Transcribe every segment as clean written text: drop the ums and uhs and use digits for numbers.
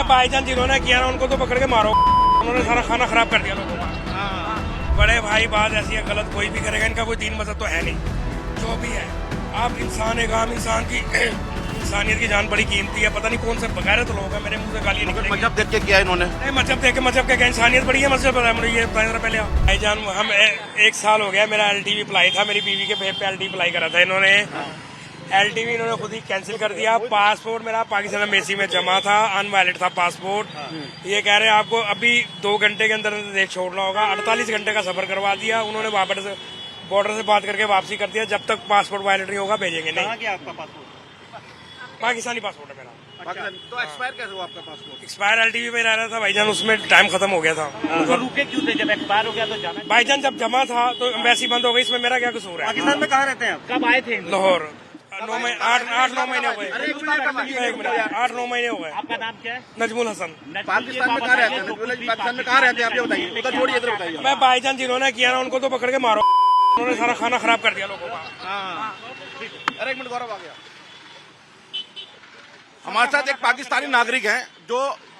भाईजान जिन्होंने किया ना उनको तो पकड़ के मारो, उन्होंने सारा खाना खराब कर दिया लोगों का। बड़े भाई बात ऐसी है, गलत कोई भी करेगा, इनका कोई दीन मजहब तो है नहीं। जो भी है, आप इंसान एक आम इंसान की इंसानियत की जान बड़ी कीमती है। पता नहीं कौन से बगैरत लोग हैं, मेरे मुंह से गालियां निकलेंगी। मजहब देख के किया इन्होंने? नहीं, मजहब देख के मजहब क्या, इंसानियत बड़ी है। मजहब पता है मुझे, ये बताएं जरा पहले आप। भाईजान हम 1 साल हो गया, मेरा LTV अप्लाई था, मेरी बीवी के पे LTV अप्लाई करा था इन्होंने। LTV इन्होंने खुद ही कैंसिल कर दिया। पासपोर्ट मेरा पाकिस्तान एम्बेसी में जमा था, अनवैलिड था पासपोर्ट। ये कह रहे हैं आपको अभी 2 घंटे के अंदर देश छोड़ना होगा। 48 घंटे का सफर करवा दिया उन्होंने, वापस बॉर्डर से बात करके वापसी कर दिया। जब तक पासपोर्ट वैलिड नहीं होगा भेजेंगे नहीं। कहाँ गया आपका पासपोर्ट? पाकिस्तानी पासपोर्ट है मेरा। तो एक्सपायर कैसे हुआ आपका पासपोर्ट? एक्सपायर LTV में रह रहा था भाईजान, उसमें टाइम खत्म हो गया था। तो रुके क्यों थे? जब एक्सपायर हो गया तो जाना? भाईजान जब जमा था तो एम्बेसी बंद हो गई, इसमें मेरा क्या कसूर है? पाकिस्तान में कहाँ रहते हैं आप? कब आए थे? लाहौर। 8-9 महीने हो गए। 8-9 महीने हो गए। आपका नाम क्या है? नजमुल हसन। पाकिस्तान में कहाँ रहते हैं? पाकिस्तान में कहाँ रहते हैं आप ये बताइए, उधर छोड़िए, इधर बताइए। मैं भाईजान जिन्होंने किया ना उनको तो पकड़ के मारो, उन्होंने सारा खाना खराब कर दिया लोगों का। अरे 1 मिनट गौरव आ गया। हमारे साथ एक पाकिस्तानी नागरिक हैं जो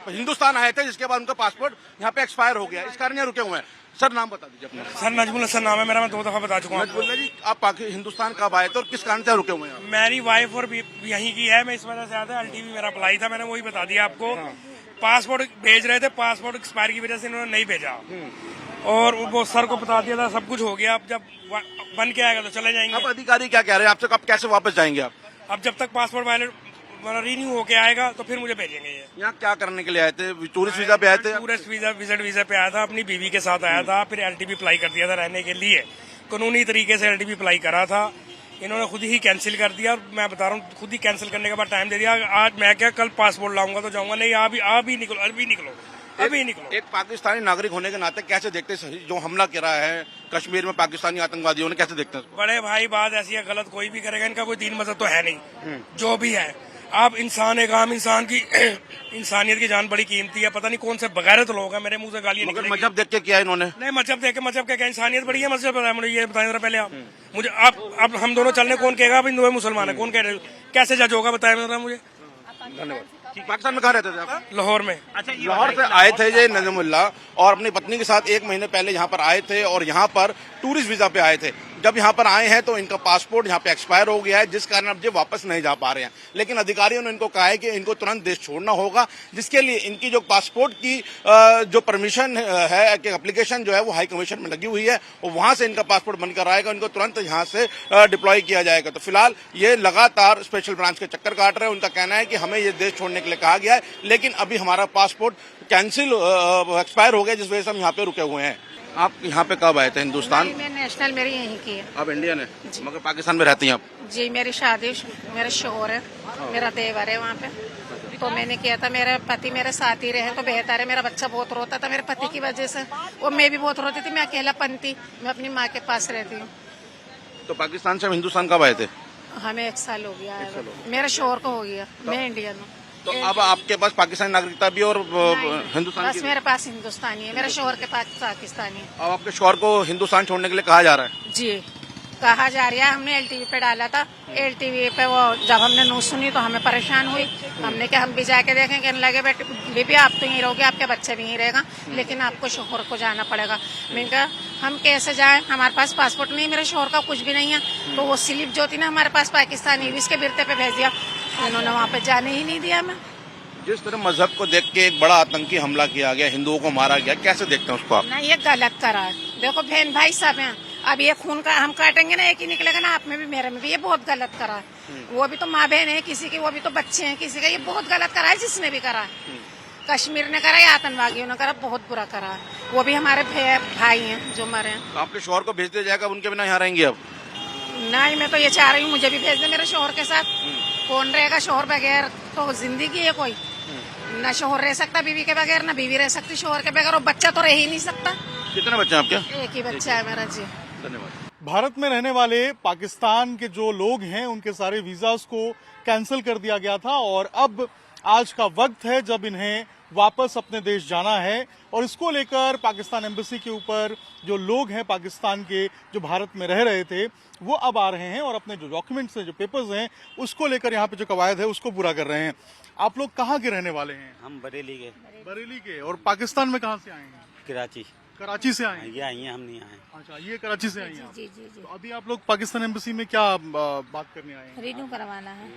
हिंदुस्तान आए थे, जिसके बाद उनका पासपोर्ट यहाँ पे एक्सपायर हो गया, इस कारण यहाँ रुके हुए हैं। सर नाम बता दीजिए अपना। सर नजमुल हसन नाम है मेरा, मैं 2 दफा बता चुका हूँ। नजमुल जी, आप हिंदुस्तान कब आए थे और किस कारण से रुके हुए हैं? मेरी वाइफ और यहीं की है, मैं इस वजह से आया था। LTV मेरा अप्लाई था, मैंने वही बता दिया आपको। पासपोर्ट भेज रहे थे, पासपोर्ट एक्सपायर की वजह से इन्होंने नहीं भेजा, और वो सर को बता दिया था, सब कुछ हो गया। अब जब बन के आएगा तो चले जाएंगे। अब अधिकारी क्या कह रहे हैं आपसे, कब कैसे वापस जाएंगे आप? अब जब तक पासपोर्ट वैलिड रिन्यू होके आएगा तो फिर मुझे भेजेंगे। ये यहाँ क्या करने के लिए आए थे? टूरिस्ट वीजा पे आए थे? टूरिस्ट वीजा, विजिट वीजा पे आया था, अपनी बीवी के साथ आया था। फिर LTV अप्लाई कर दिया था रहने के लिए, कानूनी तरीके से LTV अप्लाई करा था। इन्होंने खुद ही कैंसिल कर दिया, और मैं बता रहा हूँ खुद ही कैंसिल करने के बाद टाइम दे दिया। आज मैं क्या, कल पासपोर्ट लाऊंगा तो जाऊंगा, नहीं अभी निकलो, अभी निकलो। एक पाकिस्तानी नागरिक होने के नाते कैसे देखते हैं जो हमला करा है कश्मीर में पाकिस्तानी आतंकवादियों ने, कैसे देखते हैं? बड़े भाई बात ऐसी है, गलत कोई भी करेगा, इनका कोई दीन मजहब तो है नहीं। जो भी है, आप इंसान एक आम इंसान की इंसानियत की जान बड़ी कीमती है। पता नहीं कौन से बगैरत लोग हैं, मेरे मुंह से गालियां निकलेंगी। मजहब देख के किया इन्होंने? नहीं, मजहब देख के मजहब क्या, इंसानियत बड़ी है। मजहब पता है मुझे, ये बताएं जरा पहले आप मुझे। अब हम दोनों चलने, कौन कहेगा अब हिंदू है मुसलमान है, कौन कह रहे, कैसे जज होगा बताया जरा मुझे। धन्यवाद। पाकिस्तान में कहाँ रहते थे आप? लाहौर में। अच्छा, लाहौर से आए थे ये नजमुल्ला, और अपनी पत्नी के साथ 1 महीने पहले यहाँ पर आए थे, और यहाँ पर टूरिस्ट वीजा पे आए थे। जब यहाँ पर आए हैं तो इनका पासपोर्ट यहाँ पे एक्सपायर हो गया है, जिस कारण अब ये वापस नहीं जा पा रहे हैं। लेकिन अधिकारियों ने इनको कहा है कि इनको तुरंत देश छोड़ना होगा, जिसके लिए इनकी जो पासपोर्ट की जो परमिशन है, एप्लीकेशन जो है वो हाई कमीशन में लगी हुई है, और वहां से इनका पासपोर्ट बनकर आएगा, इनको तुरंत यहाँ से डिप्लॉय किया जाएगा। तो फिलहाल ये लगातार स्पेशल ब्रांच के चक्कर काट रहे हैं। उनका कहना है कि हमें ये देश छोड़ने के लिए कहा गया है, लेकिन अभी हमारा पासपोर्ट कैंसिल एक्सपायर हो गया, जिस वजह से हम यहाँ पे रुके हुए हैं। आप यहाँ पे कब आए थे हिंदुस्तान? मैं नेशनल मेरी यहीं की है। आप इंडियन है, मगर पाकिस्तान में रहती हैं आप? जी, मेरी शादी, मेरा शोहर है, मेरा देवर है वहाँ पे। तो मैंने किया था, मेरे पति मेरे साथ ही रहे तो बेहतर है। मेरा बच्चा बहुत रोता था मेरे पति की वजह से, और मैं भी बहुत रोती थी। मैं अकेलापन थी, मैं अपनी माँ के पास रहती हूँ। तो पाकिस्तान से हिंदुस्तान कब आए थे? हमें 1 साल हो गया है। मेरे शोहर को हो गया, मैं इंडियन हूँ। तो अब आपके पास पाकिस्तानी नागरिकता भी और हिंदुस्तान बस मेरे पास हिंदुस्तानी है, मेरे शोहर के पास पाकिस्तानी है। अब आपके शोहर को हिंदुस्तान छोड़ने के लिए कहा जा रहा है? जी, कहा जा रहा है। हमने LTV पे डाला था, LTV पे वो जब हमने न्यूज सुनी तो हमें परेशान हुई। हमने कहा हम भी जाके देखें, कहने लगे बेटे बेबी आप तो यहीं रहोगे, आपके बच्चे भी यहीं रहेगा, लेकिन आपको शोहर को जाना पड़ेगा। मैंने कहा हम कैसे जाएं, हमारे पास पासपोर्ट नहीं, मेरे शोहर का कुछ भी नहीं है। तो वो स्लिप जो थी ना हमारे पास पाकिस्तानी, इसके बिरते पे भेज दिया, उन्होंने वहाँ पे जाने ही नहीं दिया। मैं जिस तरह मजहब को देख के एक बड़ा आतंकी हमला किया गया, हिंदुओं को मारा गया, कैसे देखते हैं उसको आप? नहीं, ये गलत करा है। देखो बहन भाई सब हैं, अब ये खून का हम काटेंगे ना, एक ही निकलेगा ना, आप में भी मेरे में भी। ये बहुत गलत करा है। वो भी तो माँ बहन है किसी की, वो भी तो बच्चे हैं किसी का। ये बहुत गलत करा है जिसने भी करा है। कश्मीर ने करा या आतंकवादियों ने करा, बहुत बुरा करा है। वो भी हमारे भाई हैं जो मरे हैं। तो आपके शोहर को भेज दिया जाएगा, उनके बिना यहाँ रहेंगे अब? नहीं, मैं तो ये चाह रही हूँ मुझे भी भेज दे मेरे शोहर के साथ। कौन रहेगा शोहर बगैर? तो जिंदगी है कोई, न शोहर रह सकता बीवी के बगैर, न बीवी रह सकती शोहर के बगैर, और बच्चा तो रह ही नहीं सकता। कितने बच्चे हैं आपके? एक ही बच्चा है मेरा। जी धन्यवाद। भारत में रहने वाले पाकिस्तान के जो लोग हैं उनके सारे वीजास को कैंसिल कर दिया गया था, और अब आज का वक्त है जब इन्हें वापस अपने देश जाना है। और इसको लेकर पाकिस्तान एम्बेसी के ऊपर जो लोग हैं पाकिस्तान के, जो भारत में रह रहे थे, वो अब आ रहे हैं और अपने जो डॉक्यूमेंट्स हैं, जो पेपर्स हैं, उसको लेकर यहाँ पे जो कवायद है उसको पूरा कर रहे हैं। आप लोग कहाँ के रहने वाले हैं? हम बरेली के, बरेली के। और पाकिस्तान में कहाँ से आए हैं? कराची। कराची से आए हैं। ये आई हैं, हम नहीं आए। अच्छा, ये कराची से आई हैं। जी जी जी। तो अभी आप लोग पाकिस्तान एम्बेसी में क्या बात करने आए हैं? रिन्यू करवाना है,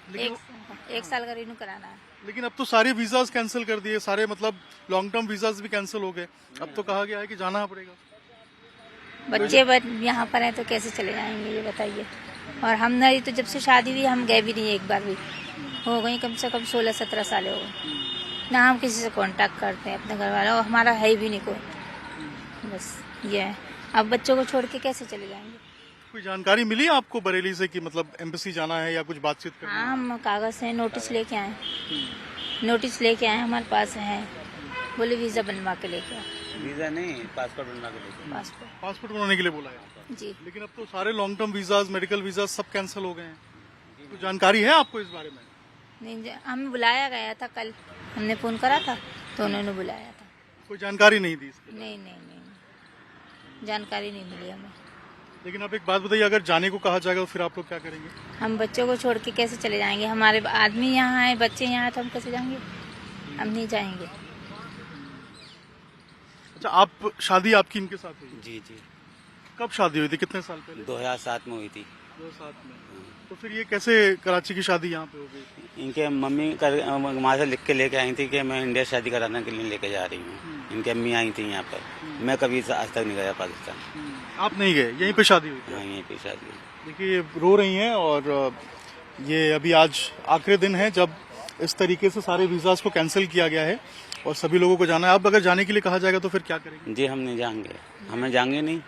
लेकिन एक साल का रिन्यू कराना है। लेकिन अब तो सारे वीजाज कैंसिल कर दिए, सारे मतलब लॉन्ग टर्म वीजाज भी कैंसिल हो गए। अब तो कहा गया है कि जाना पड़ेगा। बच्चे यहाँ पर हैं तो कैसे चले जाएंगे ये बताइए। और हमारी तो जब से शादी हुई हम गए भी नहीं एक बार भी, हो गई कम से कम 16-17 साल हो गए। ना हम किसी से कांटेक्ट करते हैं अपने घर वालों, और हमारा है भी नहीं कोई, बस ये है। अब बच्चों को छोड़ के कैसे चले जाएंगे? कोई जानकारी मिली आपको बरेली से कि मतलब एम्बेसी जाना है या कुछ बातचीत करनी है? हाँ, हम कागज से नोटिस लेके आए, नोटिस लेके आए, हमारे पास है। बोले वीजा बनवा के लेके आए। वीजा नहीं, पासपोर्ट बनवा के लेके। पासपोर्ट बनाने के लिए बोला है जी। लेकिन अब तो सारे long term visas, medical visas सब कैंसिल हो गए हैं। तो जानकारी है आपको इस बारे में? नहीं, हमें बुलाया गया था, कल हमने फोन करा था तो उन्होंने बुलाया था। कोई जानकारी नहीं दी इसकी? नहीं नहीं नहीं, जानकारी नहीं मिली हमें। लेकिन आप एक बात बताइए, अगर जाने को कहा जाएगा तो फिर आप लोग क्या करेंगे? हम बच्चों को छोड़ के कैसे चले जाएंगे? हमारे आदमी यहाँ है, बच्चे यहाँ हैं, तो हम कैसे जाएंगे? हम नहीं जाएंगे। अच्छा, आप शादी आपकी इनके साथ हुई? जी जी, कब शादी हुई थी, कितने साल पहले? 2007 में हुई थी। 2007 में। तो फिर ये कैसे कराची की शादी यहाँ पे हो गई? इनके मम्मी वहाँ से लिख के लेके आई थी कि मैं इंडिया शादी कराने के लिए लेके जा रही हूँ। इनकी अम्मी आई थी यहाँ पर, मैं कभी आज तक नहीं गया पाकिस्तान। आप नहीं गए, यहीं पे शादी हुई थी? हाँ, यहीं पे शादी हुई। देखिए, ये रो रही हैं और ये अभी आज आखिरी दिन है जब इस तरीके से सारे वीजाज को कैंसिल किया गया है और सभी लोगों को जाना है। अब अगर जाने के लिए कहा जाएगा तो फिर क्या करेंगे? जी, हम नहीं जाएंगे, हमें जाएंगे नहीं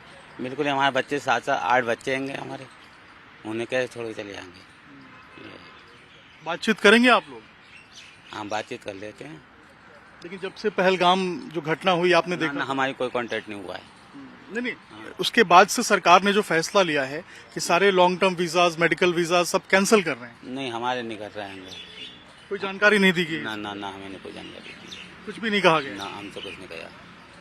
बिल्कुल। हमारे बच्चे 7-8 बच्चे होंगे हमारे, उन्हें कैसे छोड़ के चले जाएंगे? बातचीत करेंगे आप लोग? हाँ, बातचीत कर लेते हैं। लेकिन जब से पहलगाम जो घटना हुई आपने ना, देखा? ना, हमारी कोई कांटेक्ट नहीं हुआ है। नहीं, उसके बाद से सरकार ने जो फैसला लिया है कि सारे long term visas, medical visas सब कैंसिल कर रहे हैं। नहीं, हमारे नहीं कर रहे हैं। कोई जानकारी नहीं दी गई? ना ना ना, हमें नहीं कोई जानकारी दी। कुछ भी नहीं कहा गया? ना, हमसे कुछ नहीं कहा।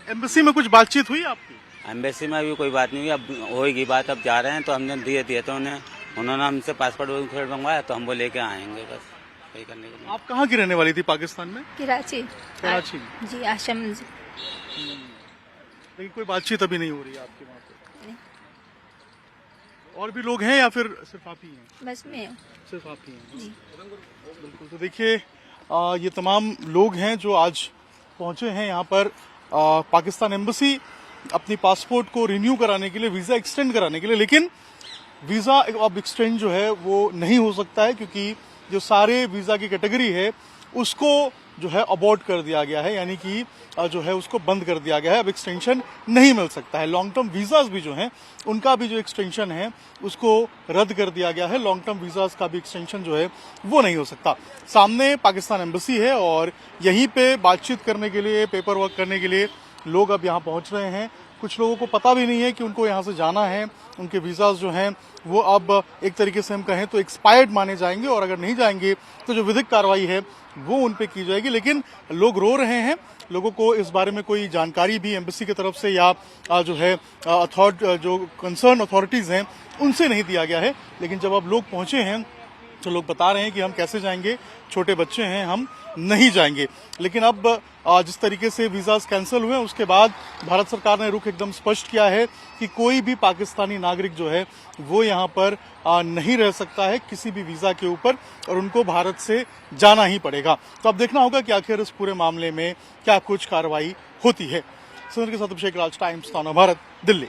एम्बेसी में कुछ बातचीत हुई आपकी? एम्बेसी में अभी कोई बात नहीं हुई, अब होगी बात। अब जा रहे हैं तो हमने दिए तो उन्होंने हमसे पासपोर्ट मंगवाया तो हम वो लेके आएंगे, बस वही करने के लिए। आप कहाँ की रहने वाली थी पाकिस्तान में? कराची। कराची जी, आश्रम। लेकिन कोई बातचीत अभी नहीं हो रही है आपके वहाँ पे? और भी लोग हैं या फिर सिर्फ आप ही हैं? बस में सिर्फ आप ही हैं। जी। बिल्कुल। तो देखिए, ये तमाम लोग हैं जो आज पहुंचे हैं यहाँ पर पाकिस्तान एम्बेसी अपनी पासपोर्ट को रिन्यू कराने के लिए, वीज़ा एक्सटेंड कराने के लिए। लेकिन वीज़ा अब एक्सटेंड जो है वो नहीं हो सकता है क्योंकि जो सारे वीज़ा की कैटेगरी है उसको जो है अबॉर्ट कर दिया गया है, यानी कि जो है उसको बंद कर दिया गया है। अब एक्सटेंशन नहीं मिल सकता है। लॉन्ग टर्म वीज़ाज भी जो हैं उनका भी जो एक्सटेंशन है उसको रद्द कर दिया गया है। लॉन्ग टर्म वीज़ाज का भी एक्सटेंशन जो है वो नहीं हो सकता। सामने पाकिस्तान एम्बेसी है और यहीं पे बातचीत करने के लिए, पेपर वर्क करने के लिए लोग अब यहाँ पहुँच रहे हैं। कुछ लोगों को पता भी नहीं है कि उनको यहाँ से जाना है। उनके वीज़ाज जो हैं वो अब एक तरीके से हम कहें तो एक्सपायर्ड माने जाएंगे और अगर नहीं जाएंगे तो जो विधिक कार्रवाई है वो उन पे की जाएगी। लेकिन लोग रो रहे हैं, लोगों को इस बारे में कोई जानकारी भी एम्बेसी की तरफ से या जो है जो कंसर्न अथॉरिटीज़ हैं उनसे नहीं दिया गया है। लेकिन जब अब लोग पहुँचे हैं तो लोग बता रहे हैं कि हम कैसे जाएंगे, छोटे बच्चे हैं, हम नहीं जाएंगे। लेकिन अब जिस तरीके से वीज़ाज कैंसिल हुए उसके बाद भारत सरकार ने रुख एकदम स्पष्ट किया है कि कोई भी पाकिस्तानी नागरिक जो है वो यहाँ पर नहीं रह सकता है किसी भी वीज़ा के ऊपर और उनको भारत से जाना ही पड़ेगा। तो अब देखना होगा कि आखिर इस पूरे मामले में क्या कुछ कार्रवाई होती है। सुंदर के साथ अभिषेक राज, टाइम्स, ताना भारत, दिल्ली।